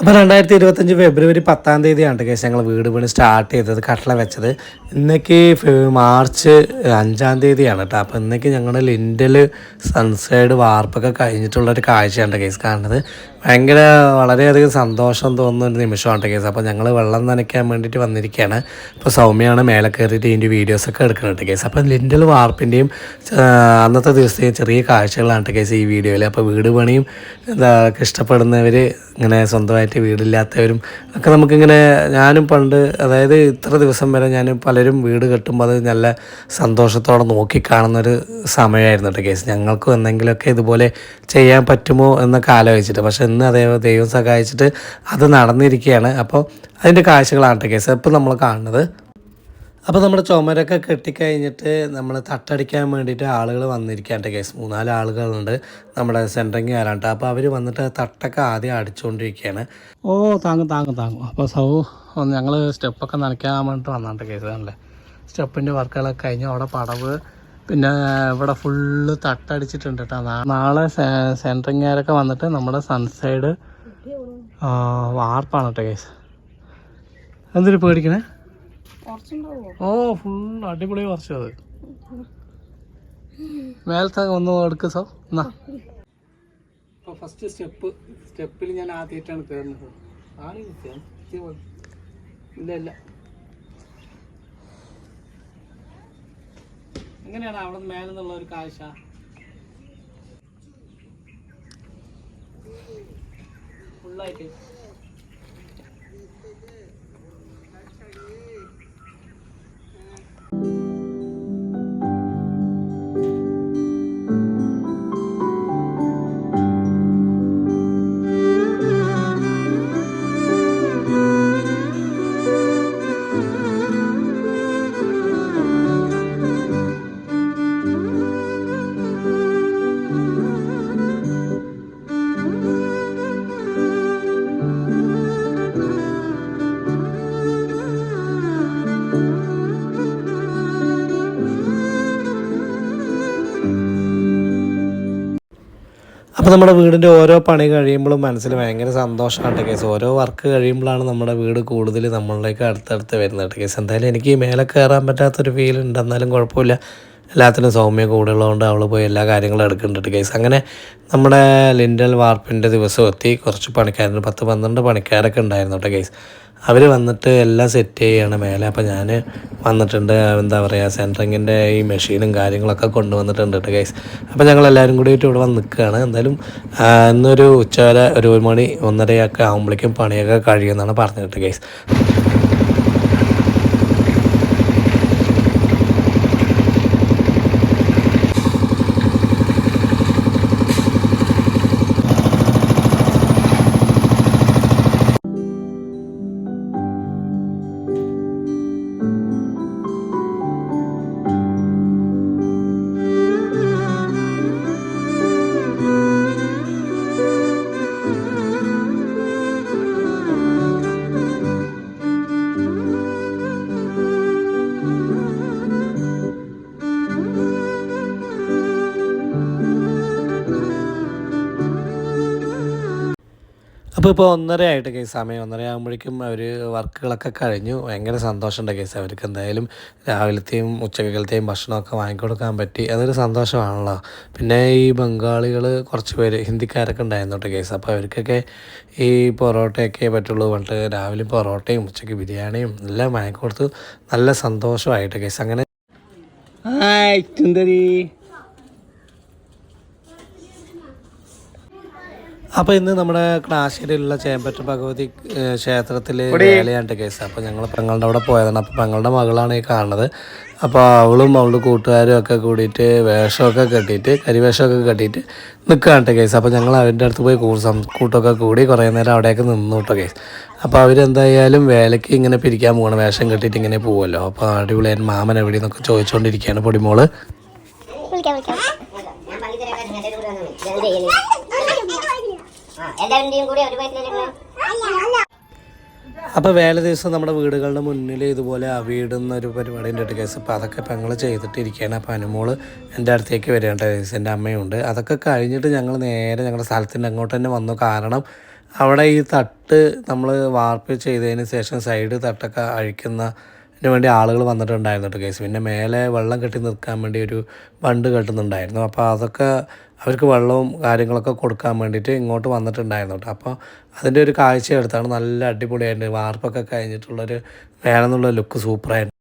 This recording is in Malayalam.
അപ്പോൾ 2025 ഫെബ്രുവരി 10-ാം തീയതിയാണ് കേസ് ഞങ്ങൾ വീട് പണി സ്റ്റാർട്ട് ചെയ്തത്, കട്ടള വെച്ചത്. ഇന്നേക്ക് മാർച്ച് 5-ാം തീയതിയാണ് കേട്ടോ. അപ്പോൾ ഇന്നേക്ക് ഞങ്ങളുടെ ലിൻഡൽ സൺസൈഡ് വാർപ്പൊക്കെ കഴിഞ്ഞിട്ടുള്ളൊരു കാഴ്ചയാണ് കേസ് കാണുന്നത്. ഭയങ്കര വളരെയധികം സന്തോഷം തോന്നുന്ന ഒരു നിമിഷമാണ് കേസ്. അപ്പോൾ ഞങ്ങൾ വെള്ളം നനയ്ക്കാൻ വേണ്ടിയിട്ട് വന്നിരിക്കുകയാണ്. അപ്പോൾ സൗമ്യയാണ് മേലെ കയറിയിട്ട് ഇതിൻ്റെ വീഡിയോസൊക്കെ എടുക്കുന്നുണ്ട് കേസ്. അപ്പോൾ ലിൻഡൽ വാർപ്പിൻ്റെയും അന്നത്തെ ദിവസത്തെയും ചെറിയ കാഴ്ചകളാണ് കേസ് ഈ വീഡിയോയിൽ. അപ്പോൾ വീട് പണിയും ഇഷ്ടപ്പെടുന്നവർ, ഇങ്ങനെ സ്വന്തമായിട്ട് വീടില്ലാത്തവരും ഒക്കെ നമുക്കിങ്ങനെ, ഞാനും പണ്ട്, അതായത് ഇത്ര ദിവസം വരെ ഞാൻ പലരും വീട് കെട്ടുമ്പോൾ അത് നല്ല സന്തോഷത്തോടെ നോക്കിക്കാണുന്നൊരു സമയമായിരുന്നു കേട്ടോ കേസ്. ഞങ്ങൾക്കും എന്തെങ്കിലുമൊക്കെ ഇതുപോലെ ചെയ്യാൻ പറ്റുമോ എന്നൊക്കെ ആലോചിച്ചിട്ട്. പക്ഷേ ഇന്ന് ദൈവം സഹായിച്ചിട്ട് അത് നടന്നിരിക്കുകയാണ്. അപ്പോൾ അതിൻ്റെ കാഴ്ചകളാണ് കേസ് ഇപ്പോൾ നമ്മൾ കാണുന്നത്. അപ്പോൾ നമ്മുടെ ചുമരൊക്കെ കെട്ടിക്കഴിഞ്ഞിട്ട് നമ്മൾ തട്ടടിക്കാൻ വേണ്ടിയിട്ട് ആളുകൾ വന്നിരിക്കാണ്ട് കേസ്. 3-4 ആളുകളുണ്ട് നമ്മുടെ സെൻറ്ററിങ് വരാണ്ട്. അപ്പോൾ അവർ വന്നിട്ട് തട്ടൊക്കെ ആദ്യം അടിച്ചുകൊണ്ടിരിക്കുകയാണ്. താങ്ങും. അപ്പോൾ ഞങ്ങൾ സ്റ്റെപ്പൊക്കെ നനയ്ക്കാൻ വേണ്ടിയിട്ട് വന്നാണ്ട് കേസ്. അല്ലേ, സ്റ്റെപ്പിൻ്റെ വർക്കുകളൊക്കെ കഴിഞ്ഞു. അവിടെ പടവ്, പിന്നെ ഇവിടെ ഫുള്ള് തട്ടടിച്ചിട്ടുണ്ട് കേട്ടോ. നാളെ സെൻറ്ററിങ്ങുകാരൊക്കെ വന്നിട്ട് നമ്മുടെ സൺസൈഡ് വാർപ്പാണ് കേട്ടോ കേസ്. എന്തിനു പേടിക്കണേ? ഫുൾ അടിപൊളി കുറച്ച്. അത് മേലത്തെ ഒന്ന് എടുക്ക് സോ. എന്നാ ഇപ്പോൾ ഫസ്റ്റ് സ്റ്റെപ്പിൽ ഞാൻ ആദ്യമായിട്ടാണ് കയറുന്നത്. ഇല്ല എങ്ങനെയാണ് അവിടെ മേലെ നിന്നുള്ള ഒരു കാഴ്ച? ഫുള്ളായിട്ട് അപ്പോൾ നമ്മുടെ വീടിൻ്റെ ഓരോ പണി കഴിയുമ്പോഴും മനസ്സിൽ ഭയങ്കര സന്തോഷമാണ് കേസ്. ഓരോ വർക്ക് കഴിയുമ്പോഴാണ് നമ്മുടെ വീട് കൂടുതൽ നമ്മളിലേക്ക് അടുത്തടുത്ത് വരുന്നത് കേസ്. എന്തായാലും എനിക്ക് മേലെ കയറാൻ പറ്റാത്തൊരു ഫീൽ ഉണ്ട്, എന്നാലും കുഴപ്പമില്ല. എല്ലാത്തിനും സൗമ്യ കൂടെ ഉള്ളതുകൊണ്ട് അവൾ പോയി എല്ലാ കാര്യങ്ങളും എടുക്കുന്നുണ്ട് കേസ്. അങ്ങനെ നമ്മുടെ ലിൻഡൽ വാർപ്പിൻ്റെ ദിവസം എത്തി. കുറച്ച് പണിക്കാരുണ്ട്, 10-12 പണിക്കാരൊക്കെ ഉണ്ടായിരുന്നു കേട്ടോ കേസ്. അവർ വന്നിട്ട് എല്ലാം സെറ്റ് ചെയ്യുകയാണ് മേലെ. അപ്പോൾ ഞാൻ വന്നിട്ടുണ്ട്, എന്താ പറയുക, സെൻറ്ററിങ്ങിൻ്റെ ഈ മെഷീനും കാര്യങ്ങളൊക്കെ കൊണ്ടുവന്നിട്ടുണ്ട് കേട്ടോ ഗൈസ്. അപ്പോൾ ഞങ്ങളെല്ലാവരും കൂടിയിട്ട് ഇവിടെ വന്ന് നിൽക്കുകയാണ്. എന്തായാലും ഇന്നൊരു ഉച്ചവരെ 1 മണി 1:30 ആകുമ്പോഴേക്കും പണിയൊക്കെ കഴിയുമെന്നാണ് പറഞ്ഞിട്ട് ഗൈസ്. അപ്പോൾ 1:30 ആയിട്ട് കേസ്, സമയം 1:30 ആകുമ്പോഴേക്കും അവർ വർക്കുകളൊക്കെ കഴിഞ്ഞു. ഭയങ്കര സന്തോഷമുണ്ട് കേസ്. അവർക്ക് എന്തായാലും രാവിലത്തെയും ഉച്ചക്കലത്തെയും ഭക്ഷണമൊക്കെ വാങ്ങിക്കൊടുക്കാൻ പറ്റി. അതൊരു സന്തോഷമാണല്ലോ. പിന്നെ ഈ ബംഗാളികൾ കുറച്ച് പേര്, ഹിന്ദിക്കാരൊക്കെ ഉണ്ടായിരുന്നു കേട്ടോ കേസ്. അപ്പോൾ അവർക്കൊക്കെ ഈ പൊറോട്ടയൊക്കെ പറ്റുള്ളൂ പറഞ്ഞിട്ട് രാവിലെ പൊറോട്ടയും ഉച്ചയ്ക്ക് ബിരിയാണിയും എല്ലാം വാങ്ങിക്കൊടുത്ത് നല്ല സന്തോഷമായിട്ട് കേസ്. അങ്ങനെ അപ്പോൾ ഇന്ന് നമ്മുടെ ക്ലാശ്ശേരിയിലുള്ള ചേമ്പറ്റ ഭഗവതി ക്ഷേത്രത്തിൽ വേലയാണ്ട് കേസ്. അപ്പോൾ ഞങ്ങൾ പെങ്ങളുടെ അവിടെ പോയതാണ്. അപ്പോൾ പെങ്ങളുടെ മകളാണ് ഈ കാണുന്നത്. അപ്പോൾ അവളും അവളുടെ കൂട്ടുകാരും ഒക്കെ കൂടിയിട്ട് വേഷമൊക്കെ കെട്ടിയിട്ട്, കരിവേഷമൊക്കെ കെട്ടിയിട്ട് നിൽക്കുകയാണ് കേസ്. അപ്പോൾ ഞങ്ങൾ അവരുടെ അടുത്ത് പോയി കൂട്ടൊക്കെ കൂടി കുറേ നേരം അവിടെയൊക്കെ നിന്നു കേട്ടോ കേസ്. അപ്പോൾ അവരെന്തായാലും വേലയ്ക്ക് ഇങ്ങനെ പിരിക്കാൻ പോകണം, വേഷം കെട്ടിയിട്ട് ഇങ്ങനെ പോകുമല്ലോ. അപ്പോൾ അടിപൊളിയായിട്ട് മാമൻ എവിടെയെന്നൊക്കെ ചോദിച്ചുകൊണ്ടിരിക്കുകയാണ് പൊടിമോള്. അപ്പോൾ വേല ദിവസം നമ്മുടെ വീടുകളുടെ മുന്നിൽ ഇതുപോലെ വീടുന്നൊരു പരിപാടി ഉണ്ട് കേസ്. അപ്പോൾ അതൊക്കെ പെങ്ങൾ ചെയ്തിട്ടിരിക്കുകയാണ്. അപ്പോൾ അനുമോള് എൻ്റെ അടുത്തേക്ക് വരികയാണ് കേസ്. എൻ്റെ അമ്മയുണ്ട്. അതൊക്കെ കഴിഞ്ഞിട്ട് ഞങ്ങൾ നേരെ ഞങ്ങളുടെ സ്ഥലത്തിൻ്റെ അങ്ങോട്ട് തന്നെ വന്നു. കാരണം അവിടെ ഈ തട്ട് നമ്മൾ വാർപ്പ് ചെയ്തതിന് ശേഷം സൈഡ് തട്ടൊക്കെ അഴിക്കുന്നതിന് വേണ്ടി ആളുകൾ വന്നിട്ടുണ്ടായിരുന്നു കേട്ടോ കേസ്. പിന്നെ മേലെ വെള്ളം കെട്ടി നിൽക്കാൻ വേണ്ടി ഒരു ബണ്ട് കെട്ടുന്നുണ്ടായിരുന്നു. അപ്പോൾ അതൊക്കെ അവർക്ക് വെള്ളവും കാര്യങ്ങളൊക്കെ കൊടുക്കാൻ വേണ്ടിയിട്ട് ഇങ്ങോട്ട് വന്നിട്ടുണ്ടായിരുന്നു കേട്ടോ. അപ്പോൾ അതിൻ്റെ ഒരു കാഴ്ച എടുത്താണ്. നല്ല അടിപൊളിയായിട്ട് വാർപ്പൊക്കെ കഴിഞ്ഞിട്ടുള്ളൊരു മേലെ നിന്നുള്ള ലുക്ക് സൂപ്പറായിരുന്നു.